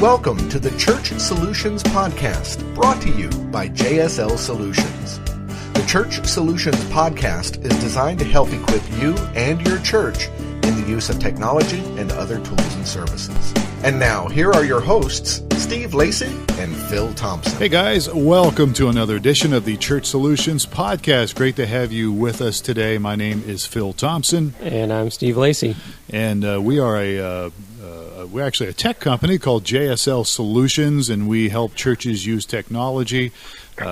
Welcome to the Church Solutions Podcast, brought to you by JSL Solutions. The Church Solutions Podcast is designed to help equip you and your church in the use of technology and other tools and services. And now, here are your hosts, Steve Lacey and Phil Thompson. Hey guys, welcome to another edition of the Church Solutions Podcast. Great to have you with us today. My name is Phil Thompson. And I'm Steve Lacey. And we are we're actually a tech company called JSL Solutions, and we help churches use technology.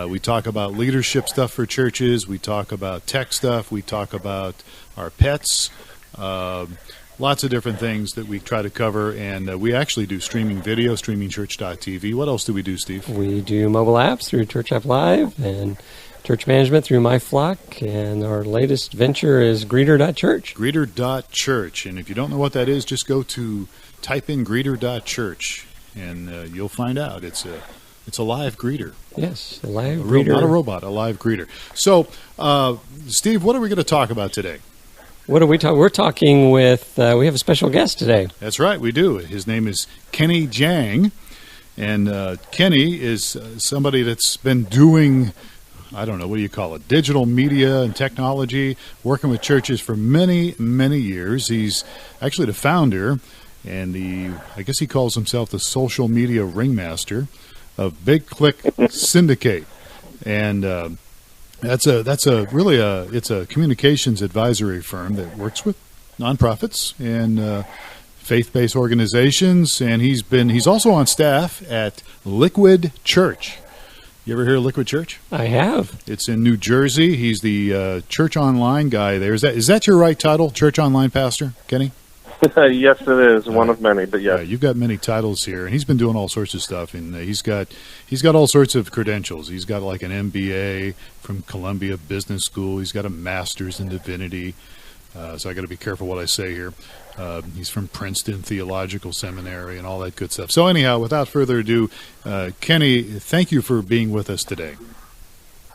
We talk about leadership stuff for churches. We talk about tech stuff. We talk about our pets. Lots of different things that we try to cover, and we actually do streaming video, StreamingChurch.tv. What else do we do, Steve? We do mobile apps through Church App Live and church management through MyFlock, and our latest venture is Greeter.church. Greeter.church, and if you don't know what that is, just type in Greeter.church, and you'll find out. It's a live greeter. Yes, a live greeter. Not a robot, a live greeter. So, Steve, what are we going to talk about today? What are we talking? We're talking with, we have a special guest today. That's right, we do. His name is Kenny Jang, and Kenny is somebody that's been doing, I don't know, what do you call it, digital media and technology, working with churches for many, many years. He's actually the founder, and I guess he calls himself the social media ringmaster of Big Click Syndicate. And it's a communications advisory firm that works with nonprofits and faith-based organizations, and he's also on staff at Liquid Church. You ever hear of Liquid Church? I have. It's in New Jersey. He's the Church Online guy there. Is that your right title, Church Online Pastor, Kenny? Yes, it is. One of many, but yes. You've got many titles here, and he's been doing all sorts of stuff, and he's got all sorts of credentials. He's got like an MBA from Columbia Business School. He's got a master's in divinity, so I got to be careful what I say here. He's from Princeton Theological Seminary and all that good stuff. So anyhow, without further ado, Kenny, thank you for being with us today.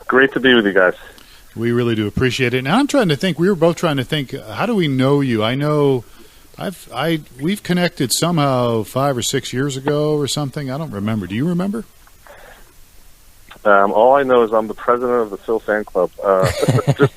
Great to be with you guys. We really do appreciate it. Now I'm trying to think, we were both trying to think, how do we know you? I know we've connected somehow 5 or 6 years ago or something. I don't remember. Do you remember? All I know is I'm the president of the Phil Fan Club. Just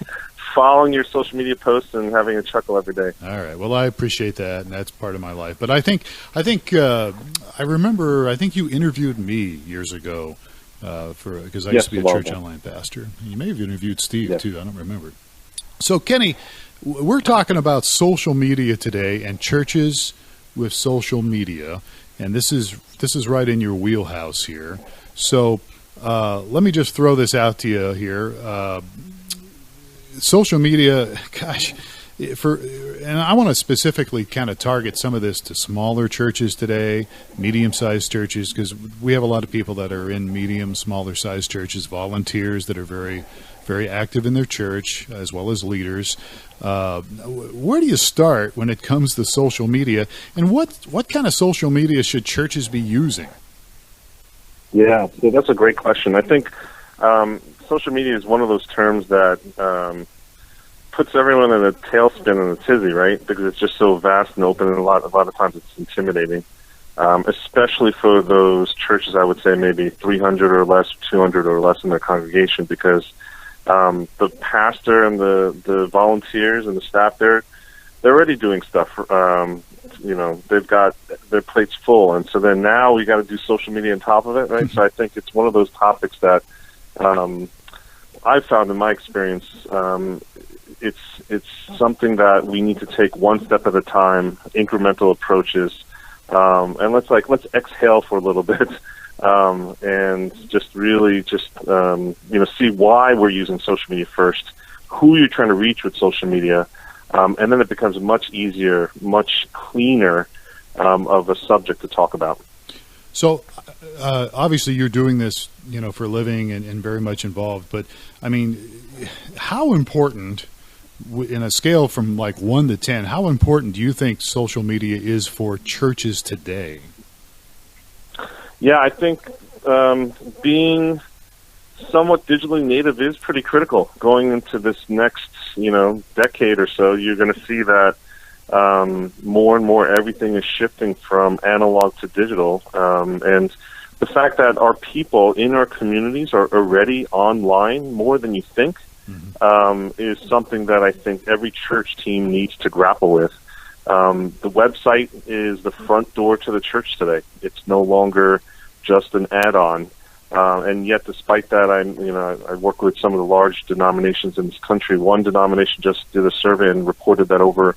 following your social media posts and having a chuckle every day. All right. Well, I appreciate that, and that's part of my life. But I think I remember. I think you interviewed me years ago because I used to be a church online pastor. You may have interviewed Steve too. I don't remember. So, Kenny, we're talking about social media today and churches with social media, and this is right in your wheelhouse here. So let me just throw this out to you here. Social media, gosh, and I want to specifically kind of target some of this to smaller churches today, medium-sized churches, because we have a lot of people that are in medium, smaller-sized churches, volunteers that are very, very active in their church, as well as leaders. Where do you start when it comes to social media, and what kind of social media should churches be using? Yeah, so that's a great question. I think social media is one of those terms that puts everyone in a tailspin and a tizzy, right? Because it's just so vast and open, and a lot of times it's intimidating, especially for those churches, I would say maybe 300 or less, 200 or less in their congregation, because the pastor and the volunteers and the staff they're already doing stuff. They've got their plates full, and so then now we got to do social media on top of it, right? So I think it's one of those topics that I've found in my experience. It's something that we need to take one step at a time, incremental approaches, and let's exhale for a little bit. And just really see why we're using social media first, who you're trying to reach with social media, and then it becomes much easier, much cleaner of a subject to talk about. So obviously you're doing this, for a living and very much involved, but I mean, how important, in a scale from like 1 to 10, how important do you think social media is for churches today? Yeah, I think being somewhat digitally native is pretty critical. Going into this next, decade or so, you're going to see that more and more everything is shifting from analog to digital. And the fact that our people in our communities are already online more than you think is something that I think every church team needs to grapple with. The website is the front door to the church today. It's no longer just an add-on. And yet, despite that, I work with some of the large denominations in this country. One denomination just did a survey and reported that over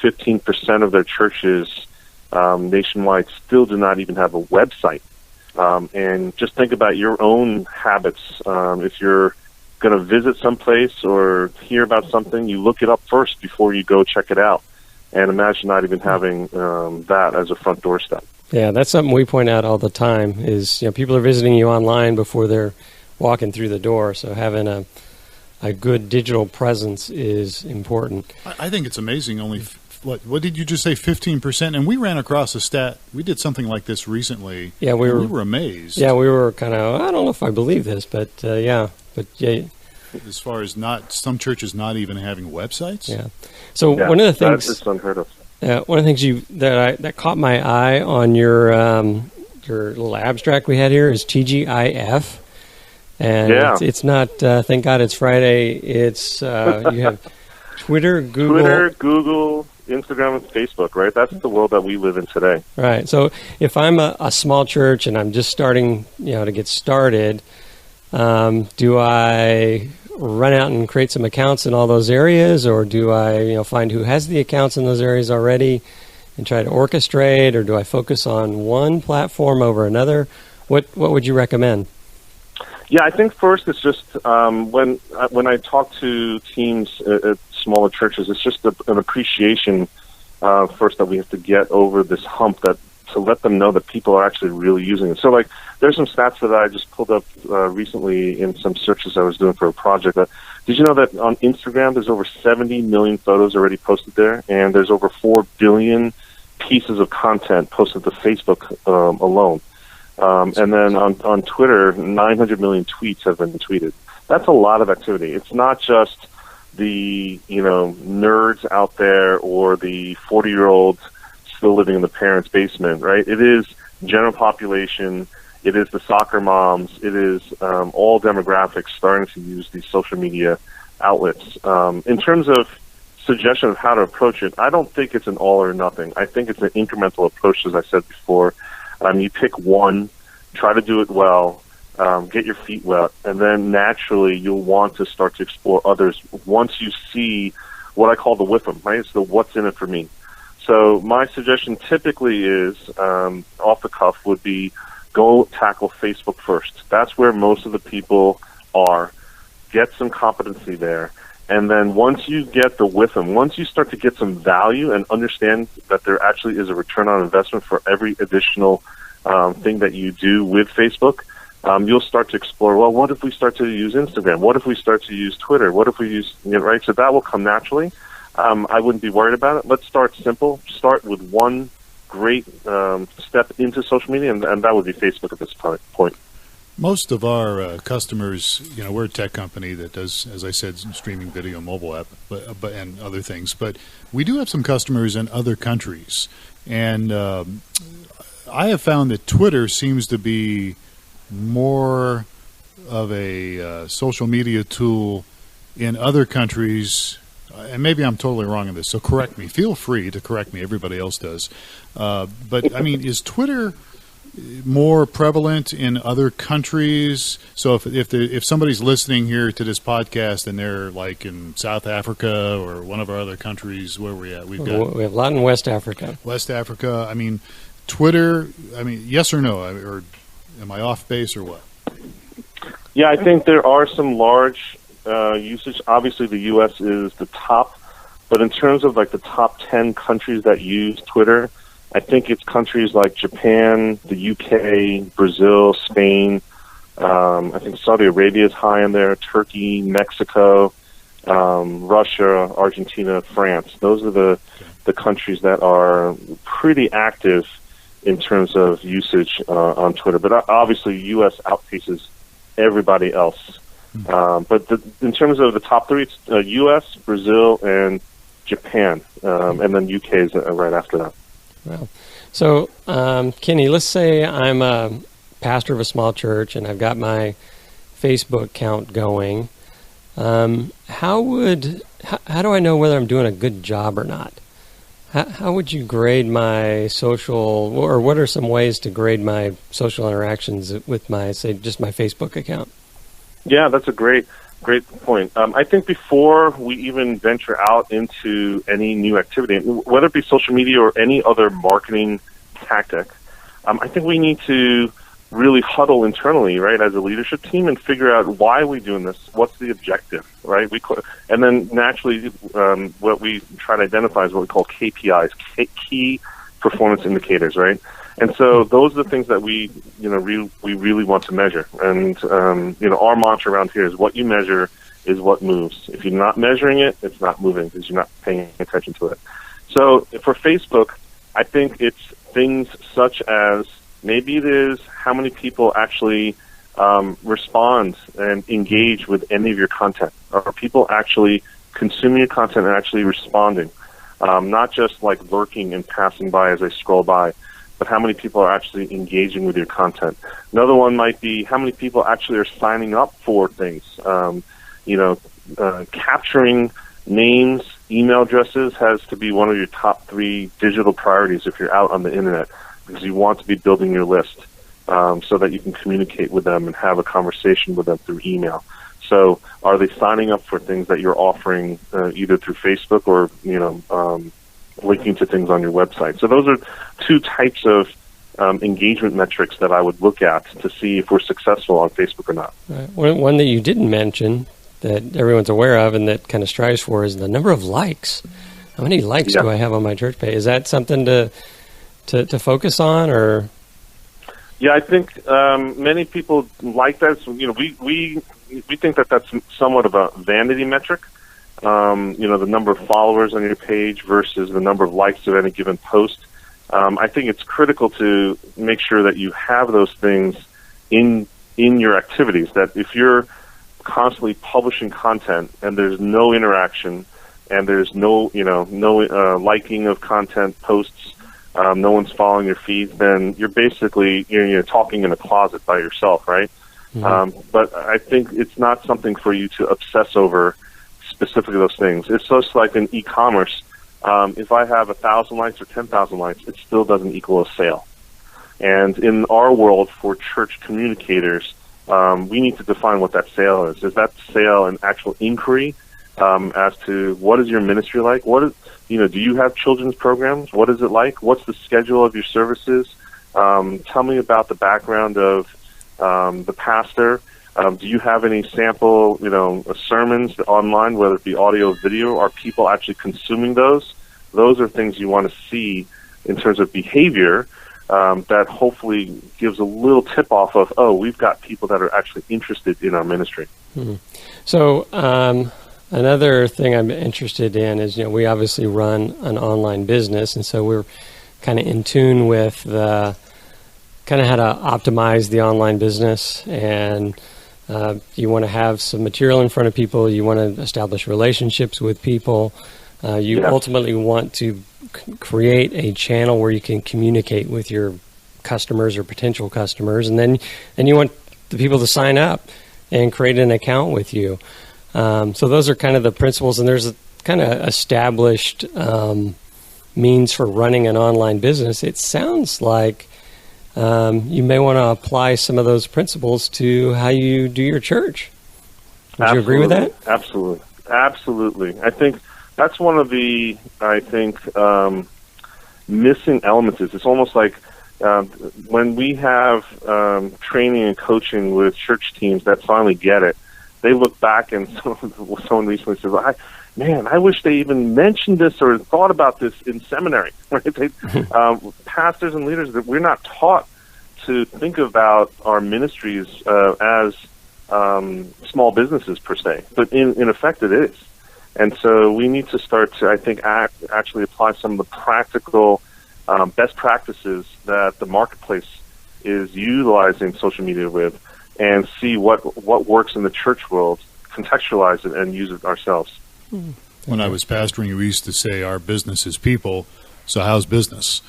15% of their churches nationwide still do not even have a website. And just think about your own habits. If you're going to visit someplace or hear about something, you look it up first before you go check it out. And imagine not even having that as a front door step. Yeah, that's something we point out all the time is, people are visiting you online before they're walking through the door. So having a good digital presence is important. I think it's amazing. Only, what did you just say, 15%? And we ran across a stat. We did something like this recently. Yeah, we were amazed. Yeah, we were kind of, I don't know if I believe this, but yeah. As far as some churches not even having websites? Yeah. So one of the things... That's unheard of. One of the things that caught my eye on your little abstract we had here is TGIF, and it's not. Thank God it's Friday. It's you have Twitter, Google, Instagram, and Facebook. Right, that's the world that we live in today. Right. So if I'm a small church and I'm just starting, to get started, do I run out and create some accounts in all those areas, or do I find who has the accounts in those areas already and try to orchestrate, or do I focus on one platform over another? What would you recommend? Yeah, I think first it's just when I talk to teams at smaller churches, it's just an appreciation first that we have to get over this hump, that to let them know that people are actually really using it. So there's some stats that I just pulled up recently in some searches I was doing for a project. Did you know that on Instagram there's over 70 million photos already posted there, and there's over 4 billion pieces of content posted to Facebook alone? And then on Twitter, 900 million tweets have been tweeted. That's a lot of activity. It's not just the nerds out there or the 40-year-olds still living in the parents' basement, right? It is general population. It is the soccer moms. It is all demographics starting to use these social media outlets. In terms of suggestion of how to approach it, I don't think it's an all or nothing. I think it's an incremental approach, as I said before. You pick one, try to do it well, get your feet wet, and then naturally you'll want to start to explore others once you see what I call the whiffum, right? It's the what's in it for me. So my suggestion typically is, off the cuff, would be go tackle Facebook first. That's where most of the people are. Get some competency there. And then once you get the whiffum, once you start to get some value and understand that there actually is a return on investment for every additional thing that you do with Facebook, you'll start to explore, well, what if we start to use Instagram? What if we start to use Twitter? What if we use, right? So that will come naturally. I wouldn't be worried about it. Let's start simple. Start with one great step into social media, and that would be Facebook at this point. Most of our customers, we're a tech company that does, as I said, streaming video, mobile app, but and other things. But we do have some customers in other countries, and I have found that Twitter seems to be more of a social media tool in other countries. And maybe I'm totally wrong in this, so correct me. Feel free to correct me. Everybody else does. But, is Twitter more prevalent in other countries? So if somebody's listening here to this podcast and they're like in South Africa or one of our other countries, where are we at? We have a lot in West Africa. West Africa. Twitter, yes or no? Or am I off base or what? Yeah, I think there are some large usage. Obviously, the U.S. is the top, but in terms of the top 10 countries that use Twitter, I think it's countries like Japan, the U.K., Brazil, Spain. I think Saudi Arabia is high in there, Turkey, Mexico, Russia, Argentina, France. Those are the countries that are pretty active in terms of usage on Twitter. But obviously, U.S. outpaces everybody else. But in terms of the top three, it's U.S., Brazil, and Japan, and then UK is right after that. Wow. So, Kenny, let's say I'm a pastor of a small church and I've got my Facebook account going. How do I know whether I'm doing a good job or not? How would you grade my social, or what are some ways to grade my social interactions with my, say, just my Facebook account? Yeah, that's a great point. I think before we even venture out into any new activity, whether it be social media or any other marketing tactic, I think we need to really huddle internally, right, as a leadership team, and figure out why are we doing this, what's the objective, right? And then naturally, what we try to identify is what we call KPIs, key performance indicators, right? And so those are the things that we really want to measure. And our mantra around here is what you measure is what moves. If you're not measuring it, it's not moving because you're not paying attention to it. So for Facebook, I think it's things such as, maybe it is how many people actually respond and engage with any of your content. Are people actually consuming your content and actually responding? Not just like lurking and passing by as they scroll by, but how many people are actually engaging with your content. Another one might be how many people actually are signing up for things. Capturing names, email addresses has to be one of your top 3 digital priorities if you're out on the internet, because you want to be building your list so that you can communicate with them and have a conversation with them through email. So are they signing up for things that you're offering either through Facebook or, linking to things on your website? So those are 2 types of engagement metrics that I would look at to see if we're successful on Facebook or not. Right. One that you didn't mention that everyone's aware of and that kind of strives for is the number of likes. How many likes do I have on my church page? Is that something to focus on, or? Yeah, I think many people like that. So, we think that that's somewhat of a vanity metric. The number of followers on your page versus the number of likes of any given post. I think it's critical to make sure that you have those things in your activities. That if you're constantly publishing content and there's no interaction and there's no liking of content posts, no one's following your feed, then you're basically you're talking in a closet by yourself, right? Mm-hmm. But I think it's not something for you to obsess over specifically those things. It's just like in e-commerce. If I have 1,000 likes or 10,000 likes, it still doesn't equal a sale. And in our world, for church communicators, we need to define what that sale is. Is that sale an actual inquiry as to what is your ministry like? Do you have children's programs? What is it like? What's the schedule of your services? Tell me about the background of the pastor. Do you have any sample, sermons online, whether it be audio or video? Are people actually consuming those? Those are things you want to see in terms of behavior that hopefully gives a little tip-off of, we've got people that are actually interested in our ministry. Mm-hmm. So another thing I'm interested in is, we obviously run an online business, and so we're kind of in tune with how to optimize the online business, and you want to have some material in front of people. You want to establish relationships with people. You ultimately want to create a channel where you can communicate with your customers or potential customers, and then you want the people to sign up and create an account with you. So those are kind of the principles, and there's a kind of established means for running an online business. It sounds like you may want to apply some of those principles to how you do your church. Would you agree with that? Absolutely. I think that's one of the, missing elements. It's almost like when we have training and coaching with church teams that finally get it, they look back and someone recently says, I wish they even mentioned this or thought about this in seminary. Right? Pastors and leaders, we're not taught to think about our ministries as small businesses per se, but in effect it is. And so we need to start to, actually apply some of the practical best practices that the marketplace is utilizing social media with, and see what works in the church world, contextualize it, and use it ourselves. when I was pastoring, we used to say our business is people. So how's business?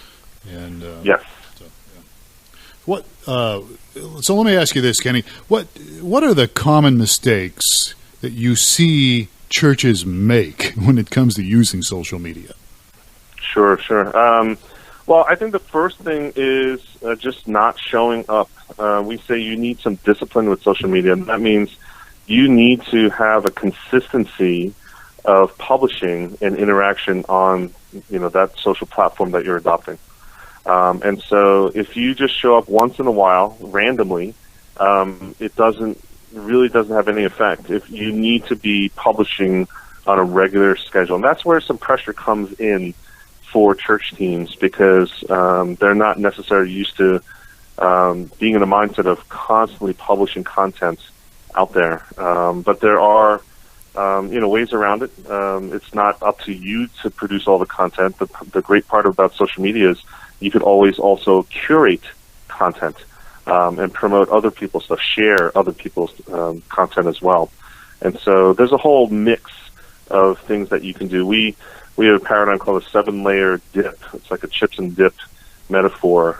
And yes. So let me ask you this, Kenny. What are the common mistakes that you see churches make when it comes to using social media? Sure. Well, I think the first thing is just not showing up. We say you need some discipline with social media, and that means you need to have a consistency of publishing and interaction on, that social platform that you're adopting. And so if you just show up once in a while, randomly, it really doesn't have any effect. If you need to be publishing on a regular schedule, and that's where some pressure comes in for church teams, because they're not necessarily used to being in a mindset of constantly publishing content out there. But there are ways around it. It's not up to you to produce all the content. The great part about social media is you could always also curate content and promote other people's stuff, share other people's content as well. And so there's a whole mix of things that you can do. We have a paradigm called a 7-layer dip. It's like a chips and dip metaphor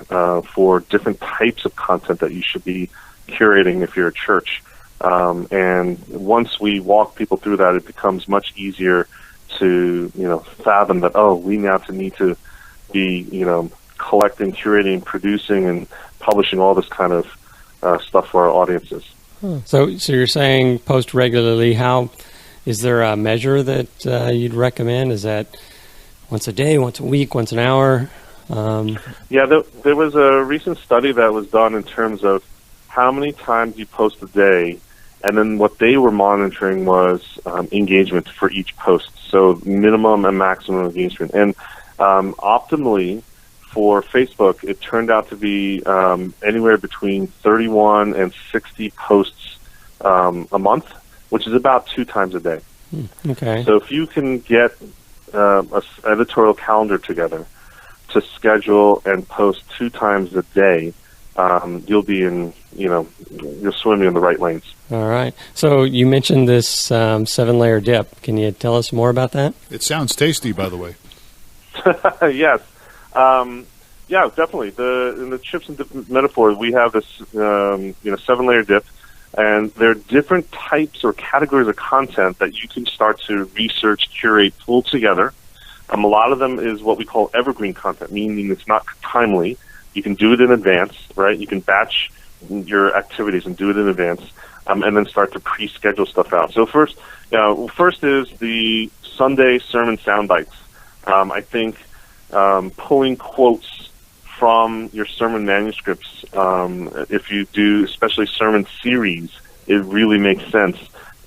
for different types of content that you should be curating if you're a church. And once we walk people through that, it becomes much easier to, fathom that, we now need to be, collecting, curating, producing, and publishing all this kind of stuff for our audiences. So you're saying post regularly. How is there a measure that you'd recommend? Is that once a day, once a week, once an hour? There was a recent study that was done in terms of how many times you post a day, and then what they were monitoring was engagement for each post. So minimum and maximum engagement. And optimally, for Facebook, it turned out to be anywhere between 31 and 60 posts a month, which is about 2 times a day. Okay. So if you can get an editorial calendar together to schedule and post 2 times a day, you'll be you're swimming in the right lanes. All right. So you mentioned this 7-layer dip. Can you tell us more about that? It sounds tasty, by the way. Yes. Yeah, definitely. In the chips and dip metaphor, we have this 7-layer dip, and there are different types or categories of content that you can start to research, curate, pull together. A lot of them is what we call evergreen content, meaning it's not timely. You can do it in advance, right? You can batch your activities and do it in advance, and then start to pre-schedule stuff out. So first is the Sunday sermon sound bites. I think pulling quotes from your sermon manuscripts, if you do especially sermon series, it really makes sense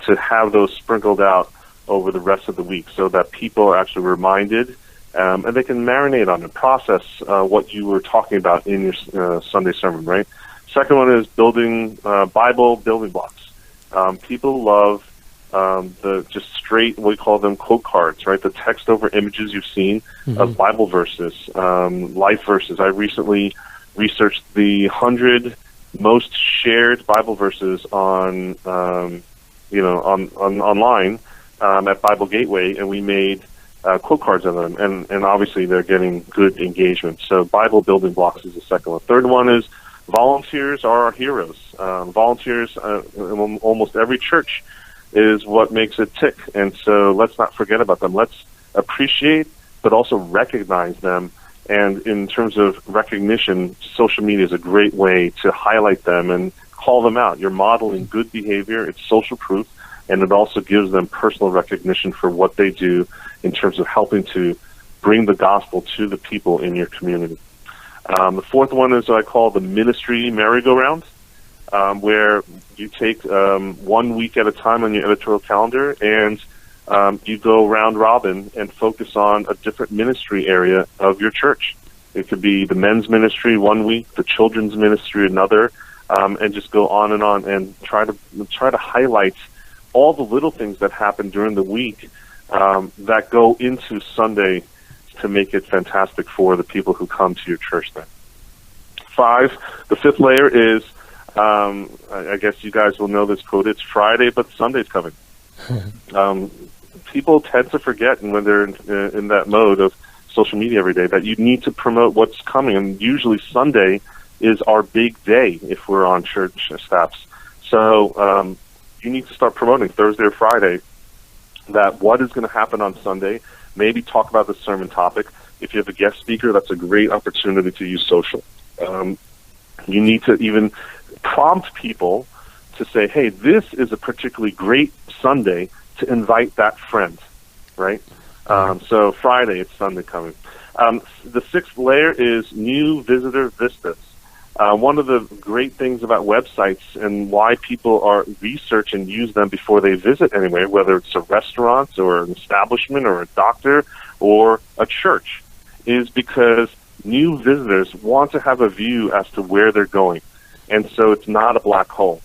to have those sprinkled out over the rest of the week so that people are actually reminded, and they can marinate on it, process what you were talking about in your Sunday sermon, right? Second one is building Bible building blocks. People love the just straight, we call them quote cards, right? The text over images you've seen of Bible verses, life verses. I recently researched the 100 most shared Bible verses on online at Bible Gateway, and we made quote cards of them, and obviously they're getting good engagement. So Bible building blocks is the second one. Third one is volunteers are our heroes. Volunteers in almost every church is what makes it tick, and so let's not forget about them. Let's appreciate, but also recognize them. And in terms of recognition, social media is a great way to highlight them and call them out. You're modeling good behavior. It's social proof, and it also gives them personal recognition for what they do in terms of helping to bring the gospel to the people in your community. The fourth one is what I call the ministry merry-go-round, where you take 1 week at a time on your editorial calendar, and you go round robin and focus on a different ministry area of your church. It could be the men's ministry 1 week, the children's ministry another, and just go on and try to highlight all the little things that happen during the week that go into Sunday to make it fantastic for the people who come to your church then. 5, the fifth layer is, I guess you guys will know this quote, it's Friday, but Sunday's coming. people tend to forget when they're in that mode of social media every day that you need to promote what's coming. And usually Sunday is our big day if we're on church staffs. So you need to start promoting Thursday or Friday that what is going to happen on Sunday. Maybe talk about the sermon topic. If you have a guest speaker, that's a great opportunity to use social. You need to even prompt people to say, hey, this is a particularly great Sunday to invite that friend, right? So Friday, it's Sunday coming. The sixth layer is new visitor vistas. One of the great things about websites and why people are research and use them before they visit anywhere, whether it's a restaurant or an establishment or a doctor or a church, is because new visitors want to have a view as to where they're going. And so it's not a black hole.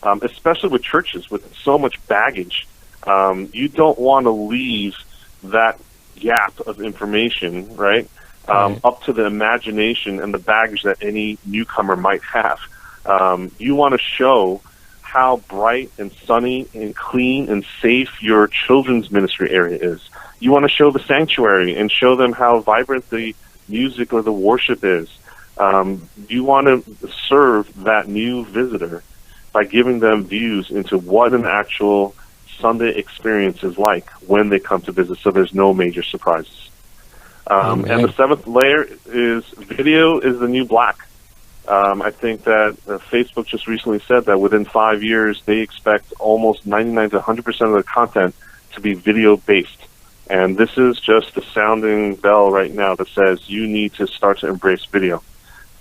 Especially with churches with so much baggage, you don't want to leave that gap of information, right? Up to the imagination and the baggage that any newcomer might have. You want to show how bright and sunny and clean and safe your children's ministry area is. You want to show the sanctuary and show them how vibrant the music or the worship is. You want to serve that new visitor by giving them views into what an actual Sunday experience is like when they come to visit, so there's no major surprises. And the seventh layer is video is the new black. I think that Facebook just recently said that within 5 years, they expect almost 99 to 100% of their content to be video-based. And this is just the sounding bell right now that says you need to start to embrace video.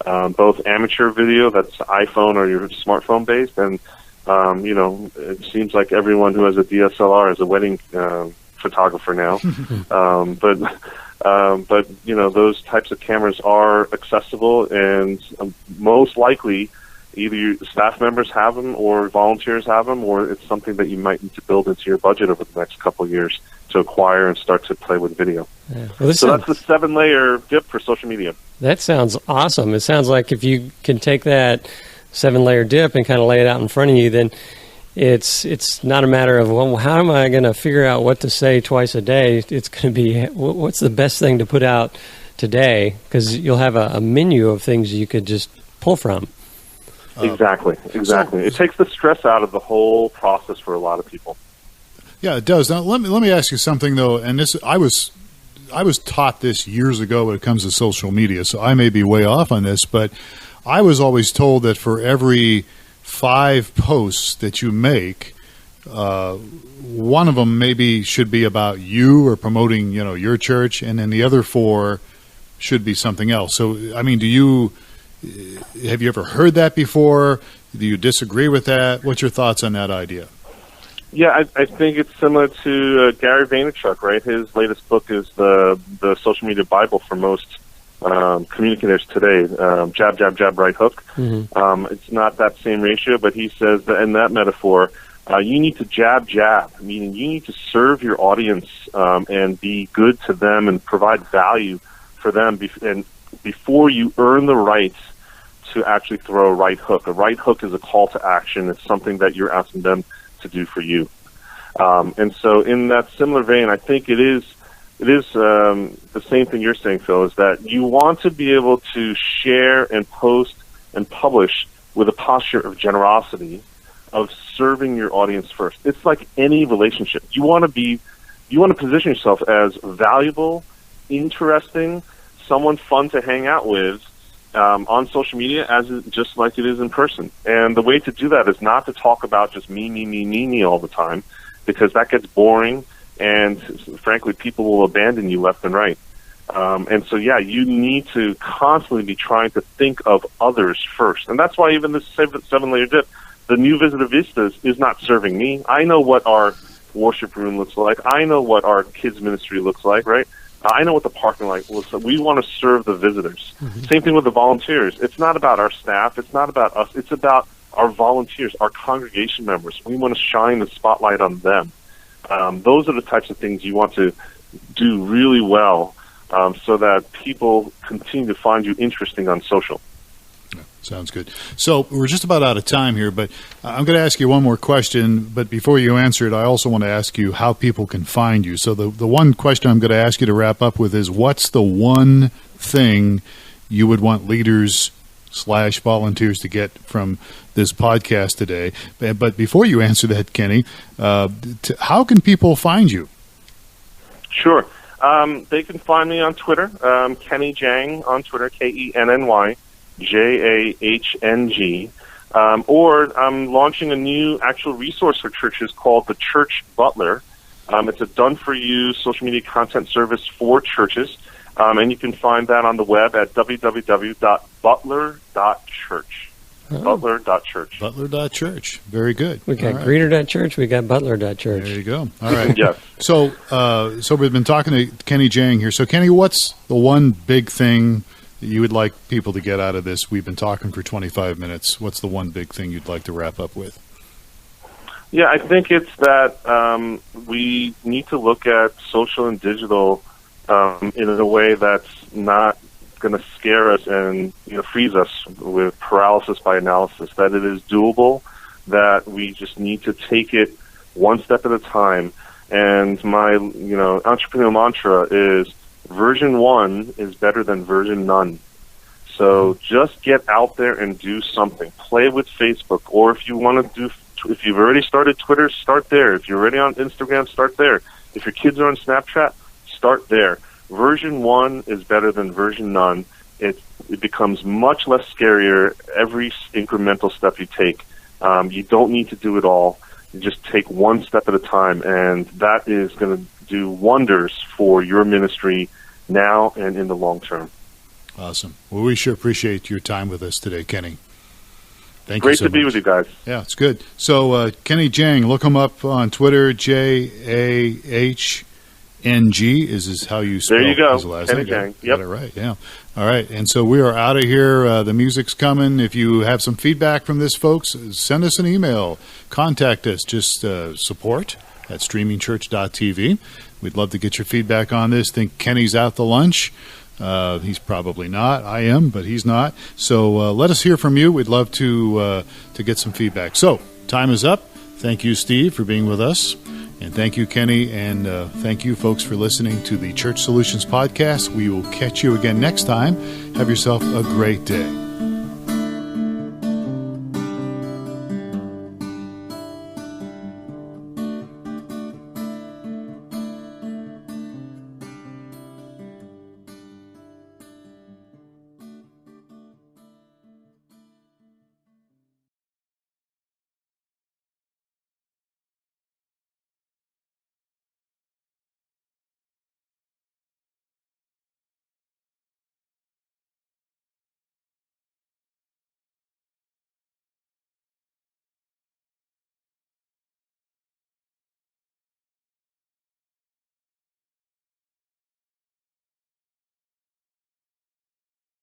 Both amateur video, that's iPhone or your smartphone-based, and, it seems like everyone who has a DSLR is a wedding photographer now. But those types of cameras are accessible, and most likely either your staff members have them or volunteers have them, or it's something that you might need to build into your budget over the next couple of years to acquire and start to play with video. Yeah. Well, so that's the 7-layer dip for social media. That sounds awesome. It sounds like if you can take that 7-layer dip and kind of lay it out in front of you, then it's not a matter of, well, how am I going to figure out what to say twice a day? It's going to be, what's the best thing to put out today? Because you'll have a menu of things you could just pull from. Exactly. It takes the stress out of the whole process for a lot of people. Yeah, it does. Now, let me ask you something, though, and this I was taught this years ago when it comes to social media, so I may be way off on this, but I was always told that for every 5 posts that you make, one of them maybe should be about you or promoting, your church, and then the other 4 should be something else. So, I mean, have you ever heard that before? Do you disagree with that? What's your thoughts on that idea? Yeah, I think it's similar to Gary Vaynerchuk, right? His latest book is the social media Bible for most communicators today, jab, jab, jab, right hook. Mm-hmm. It's not that same ratio, but he says that in that metaphor, you need to jab, jab, meaning you need to serve your audience and be good to them and provide value for them before you earn the right to actually throw a right hook. A right hook is a call to action. It's something that you're asking them to do for you. And so in that similar vein, I think it is the same thing you're saying, Phil, is that you want to be able to share and post and publish with a posture of generosity, of serving your audience first. It's like any relationship. You want to position yourself as valuable, interesting, someone fun to hang out with on social media, just like it is in person. And the way to do that is not to talk about just me all the time, because that gets boring, and frankly, people will abandon you left and right. And so, you need to constantly be trying to think of others first. And that's why even this 7-layer dip, the new visitor vistas, is not serving me. I know what our worship room looks like. I know what our kids ministry looks like, right? I know what the parking lot looks like. We want to serve the visitors. Mm-hmm. Same thing with the volunteers. It's not about our staff. It's not about us. It's about our volunteers, our congregation members. We want to shine the spotlight on them. Those are the types of things you want to do really well so that people continue to find you interesting on social. Sounds good. So we're just about out of time here, but I'm going to ask you one more question. But before you answer it, I also want to ask you how people can find you. So the one question I'm going to ask you to wrap up with is, what's the one thing you would want leaders / volunteers to get from this podcast today? But before you answer that, Kenny, how can people find you? Sure. They can find me on Twitter, Kenny Jang on Twitter, KennyJahng, or I'm launching a new actual resource for churches called the Church Butler. It's a done-for-you social media content service for churches, and you can find that on the web at www.butler.church. Butler.church. Butler.church. Very good. We got Greeter.church. We got Butler.church. There you go. All right. Yes. So we've been talking to Kenny Jang here. So, Kenny, what's the one big thing that you would like people to get out of this? We've been talking for 25 minutes. What's the one big thing you'd like to wrap up with? Yeah, I think it's that we need to look at social and digital in a way that's not going to scare us and freeze us with paralysis by analysis, that it is doable, that we just need to take it one step at a time. And my entrepreneurial mantra is version 1 is better than version none. So just get out there and do something. Play with Facebook, or if you want to if you've already started Twitter, start there. If you're already on Instagram, start there. If your kids are on Snapchat, start there. Version 1 is better than version none. It becomes much less scarier every incremental step you take. You don't need to do it all. You just take one step at a time, and that is going to do wonders for your ministry now and in the long term. Awesome. Well, we sure appreciate your time with us today, Kenny. Thank Great you so to be much. with you guys. Yeah, it's good. So, Kenny Jang, look him up on Twitter. JAHNG is how you spell there you go. his last Kenny name. Jang. Got it right. Yeah. All right. And so we are out of here. The music's coming. If you have some feedback from this, folks, send us an email. Contact us. Just support at StreamingChurch.tv. We'd love to get your feedback on this. Think Kenny's out to lunch. He's probably not. I am, but he's not. So let us hear from you. We'd love to get some feedback. So time is up. Thank you, Steve, for being with us. And thank you, Kenny. And thank you, folks, for listening to the Church Solutions Podcast. We will catch you again next time. Have yourself a great day.